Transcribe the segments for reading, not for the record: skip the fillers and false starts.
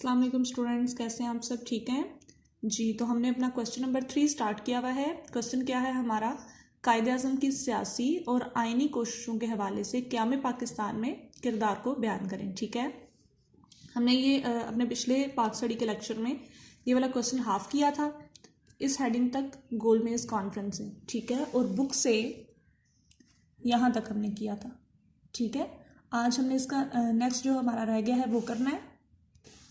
अस्सलाम वालेकुम स्टूडेंट्स, कैसे हैं आप सब? ठीक हैं जी। तो हमने अपना क्वेश्चन नंबर 3 स्टार्ट किया हुआ है। क्वेश्चन क्या है हमारा, कायदे आज़म की सियासी और आइनी कोशिशों के हवाले से क़याम पाकिस्तान में किरदार को बयान करें। ठीक है, हमने ये अपने पिछले पाक स्टडी के लेक्चर में ये वाला क्वेश्चन हाफ किया था, इस हेडिंग तक गोलमेज कॉन्फ्रेंस से। ठीक है, और बुक से यहाँ तक हमने किया था। ठीक है, आज हमने इसका नेक्स्ट जो हमारा रह गया है वो करना है।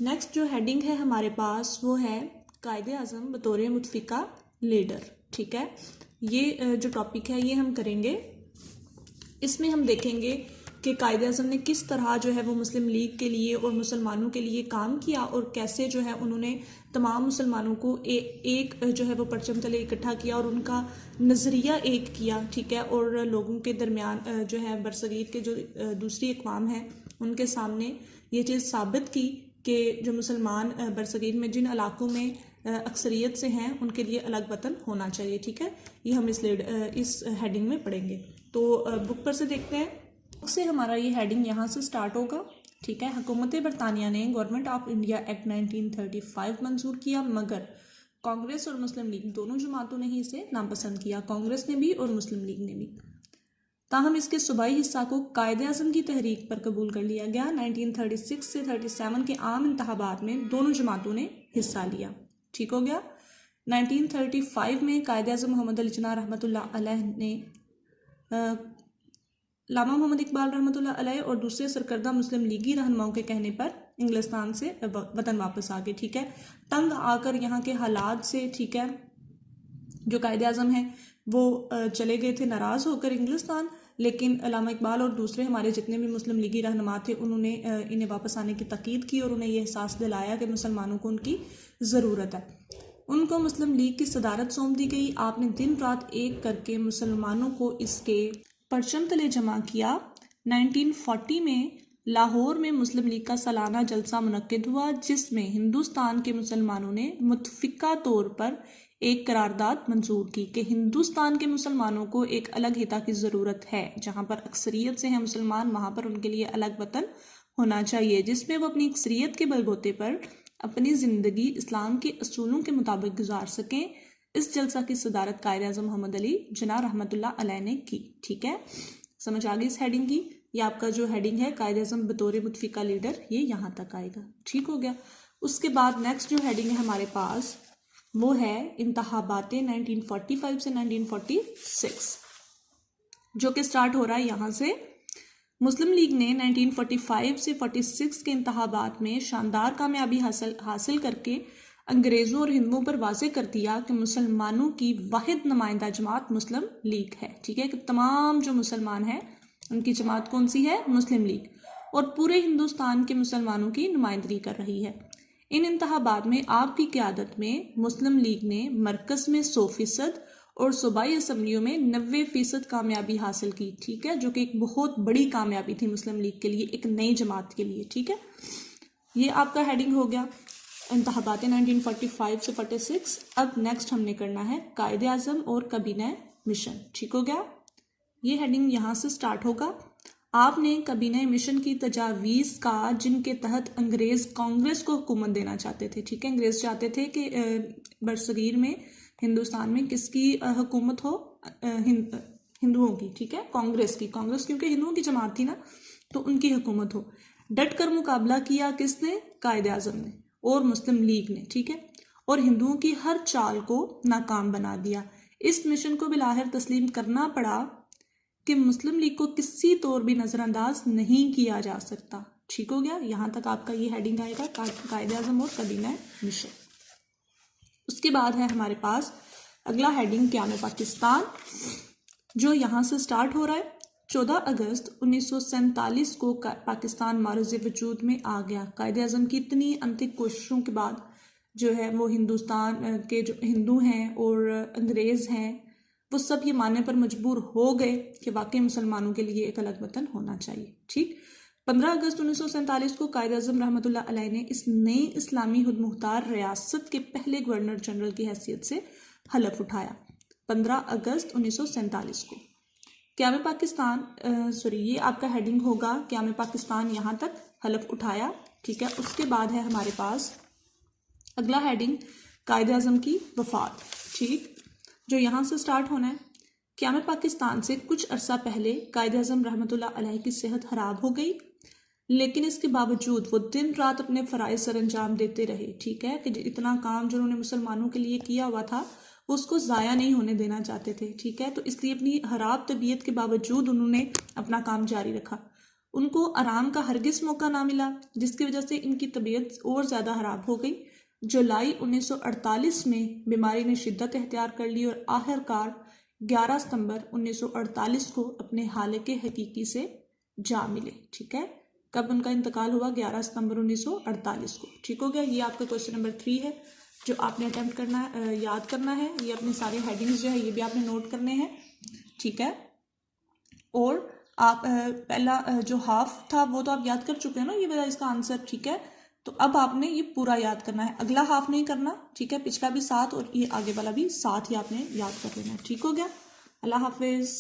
नेक्स्ट जो हेडिंग है हमारे पास वो है कायदे आज़म बतौर मुतफ़िका लीडर। ठीक है, ये जो टॉपिक है ये हम करेंगे। इसमें हम देखेंगे कि कायदे आज़म ने किस तरह जो है वो मुस्लिम लीग के लिए और मुसलमानों के लिए काम किया और कैसे जो है उन्होंने तमाम मुसलमानों को एक जो है वो परचम तले इकट्ठा किया और उनका नज़रिया एक किया। ठीक है, और लोगों के दरमियान जो है बरसगीर के जो दूसरी अक़वाम हैं उनके सामने ये चीज़ साबित की कि जो मुसलमान बरसगीर में जिन इलाकों में अक्सरियत से हैं उनके लिए अलग वतन होना चाहिए। ठीक है, ये हम इस हेडिंग में पढ़ेंगे। तो बुक पर से देखते हैं। बुक से हमारा ये हेडिंग यहाँ से स्टार्ट होगा। ठीक है, हुकूमत बरतानिया ने गवर्नमेंट ऑफ इंडिया एक्ट 1935 मंजूर किया, मगर कांग्रेस और मुस्लिम लीग दोनों जमातों ने ही इसे नापसंद किया, कांग्रेस ने भी और मुस्लिम लीग ने भी। ताहम इसके सूबाई हिस्सा को कायदे आज़म की तहरीक पर कबूल कर लिया गया। 1936 से 37 के आम इंतखाबात में दोनों जमातों ने हिस्सा लिया। ठीक हो गया। 1935 में कायदे आज़म मोहम्मद अली जिन्ना रहमतुल्लाह अलैह ने लामा मोहम्मद इकबाल रहमतुल्लाह अलैह और दूसरे सरकर्दा मुस्लिम लीगी रहनुमाओं के कहने पर इंग्लिस्तान से वतन वापस आ गए। ठीक है, तंग आकर यहाँ के हालात से, ठीक है, जो कायदे आज़म है वो चले गए थे नाराज़ होकर इंग्लिस्तान, लेकिन अल्लामा इकबाल और दूसरे हमारे जितने भी मुस्लिम लीगी रहनुमा थे उन्होंने इन्हें वापस आने की ताकीद की और उन्हें यह एहसास दिलाया कि मुसलमानों को उनकी ज़रूरत है। उनको मुस्लिम लीग की सदारत सौंप दी गई। आपने दिन रात एक करके मुसलमानों को इसके परचम तले जमा किया। 1940 में लाहौर में मुस्लिम लीग का सालाना जलसा मुनक्किद हुआ, जिसमें हिंदुस्तान के मुसलमानों ने मुतफ़िका तौर पर एक करारदाद मंजूर की कि हिंदुस्तान के मुसलमानों को एक अलग हिता की ज़रूरत है। जहाँ पर अक्सरियत से हैं मुसलमान वहाँ पर उनके लिए अलग वतन होना चाहिए, जिसमें वो अपनी अक्सरियत के बलबूते पर अपनी ज़िंदगी इस्लाम के असूलों के मुताबिक गुजार सकें। इस जलसा की सदारत कायदे आज़म मोहम्मद अली जिन्ना रहमतुल्लाह अलैह ने की। ठीक है, समझ आ गई इस हेडिंग की। ये आपका जो हेडिंग है कायदे आज़म बतौर मुतफ़िका लीडर, ये यहाँ तक आएगा। ठीक हो गया। उसके बाद नेक्स्ट जो हेडिंग है हमारे पास वो है इंतखाबातें 1945 से 1946, जो कि स्टार्ट हो रहा है यहाँ से। मुस्लिम लीग ने 1945 से 46 के इंतखाबात में शानदार कामयाबी हासिल करके अंग्रेज़ों और हिंदुओं पर वाज़े कर दिया कि मुसलमानों की वाहिद नुमाइंदा जमात मुस्लिम लीग है। ठीक है, कि तमाम जो मुसलमान हैं उनकी जमात कौन सी है? मुस्लिम लीग, और पूरे हिंदुस्तान के मुसलमानों की नुमाइंदगी कर रही है। इन इंतखाबात में आपकी क़यादत में मुस्लिम लीग ने मरकज़ में 100% और सूबाई असम्बलियों में 90% कामयाबी हासिल की। ठीक है, जो कि एक बहुत बड़ी कामयाबी थी मुस्लिम लीग के लिए, एक नई जमात के लिए। ठीक है, ये आपका हेडिंग हो गया इंतखाबातें 1945 से 46। अब नेक्स्ट हमने करना है कायदे आज़म और काबीना मिशन। ठीक हो गया, ये हेडिंग यहाँ से स्टार्ट होगा। आपने काबीना मिशन की तजावीज़ का, जिनके तहत अंग्रेज़ कांग्रेस को हुकूमत देना चाहते थे। ठीक है, अंग्रेज़ चाहते थे कि बरसगीर में हिंदुस्तान में किसकी हुकूमत हो? हिंदुओं की। ठीक है, कांग्रेस की, कांग्रेस क्योंकि हिंदुओं की जमात थी ना, तो उनकी हुकूमत हो। डट कर मुकाबला किया किसने? कायदे आज़म ने और मुस्लिम लीग ने। ठीक है, और हिंदुओं की हर चाल को नाकाम बना दिया। इस मिशन को बिलाहिर तस्लीम करना पड़ा कि मुस्लिम लीग को किसी तौर भी नज़रअंदाज नहीं किया जा सकता। ठीक हो गया, यहाँ तक आपका ये हेडिंग आएगा कायदे आज़म और काबीना मिशन। उसके बाद है हमारे पास अगला हेडिंग क़याम पाकिस्तान, जो यहाँ से स्टार्ट हो रहा है। 14 अगस्त 1947 को पाकिस्तान मारूज़ वजूद में आ गया। कायदे आज़म की इतनी अंतिम कोशिशों के बाद जो है वो हिंदुस्तान के जो हिंदू हैं और अंग्रेज़ हैं वो सब ये मानने पर मजबूर हो गए कि वाकई मुसलमानों के लिए एक अलग वतन होना चाहिए। ठीक, 15 अगस्त 1947 को कायदे आज़म रहमतुल्लाह अलैह ने इस नई इस्लामी खुदमुख्तार रियासत के पहले गवर्नर जनरल की हैसियत से हलफ उठाया। 15 अगस्त 1947 को क़याम पाकिस्तान, ये आपका हेडिंग होगा क़याम पाकिस्तान, यहाँ तक हलफ उठाया, ठीक है। उसके बाद है हमारे पास अगला हेडिंग कायदे आज़म की वफ़ात, ठीक, जो यहाँ से स्टार्ट होना है। क़याम पाकिस्तान से कुछ अरसा पहले कायदे आज़म रहमतुल्लाह अलैह की सेहत ख़राब हो गई, लेकिन इसके बावजूद वो दिन रात अपने फ़राइज़ सर अंजाम देते रहे, ठीक है, कि इतना काम जो उन्होंने मुसलमानों के लिए किया हुआ था उसको ज़ाया नहीं होने देना चाहते थे, ठीक है। तो इसलिए अपनी ख़राब तबीयत के बावजूद उन्होंने अपना काम जारी रखा। उनको आराम का हरगिज़ मौका ना मिला, जिसकी वजह से इनकी तबीयत और ज़्यादा ख़राब हो गई। जुलाई 1948 में बीमारी ने शिद्दत इख्तियार कर ली और आखिरकार 11 सितंबर 1948 को अपने हालके हकीकी से जा मिले, ठीक है। कब उनका इंतकाल हुआ? 11 सितंबर 1948 को, ठीक हो गया। ये आपका क्वेश्चन नंबर 3 है जो आपने अटेम्प्ट करना है, याद करना है। ये अपने सारे हेडिंग्स जो है ये भी आपने नोट करने हैं, ठीक है। और आप पहला जो हाफ था वो तो आप याद कर चुके हैं ना, ये वाला इसका आंसर, ठीक है। तो अब आपने ये पूरा याद करना है, अगला हाफ नहीं करना, ठीक है। पिछला भी 7 और ये आगे वाला भी 7 ही आपने याद कर लेना है, ठीक हो गया। अल्लाह हाफिज़।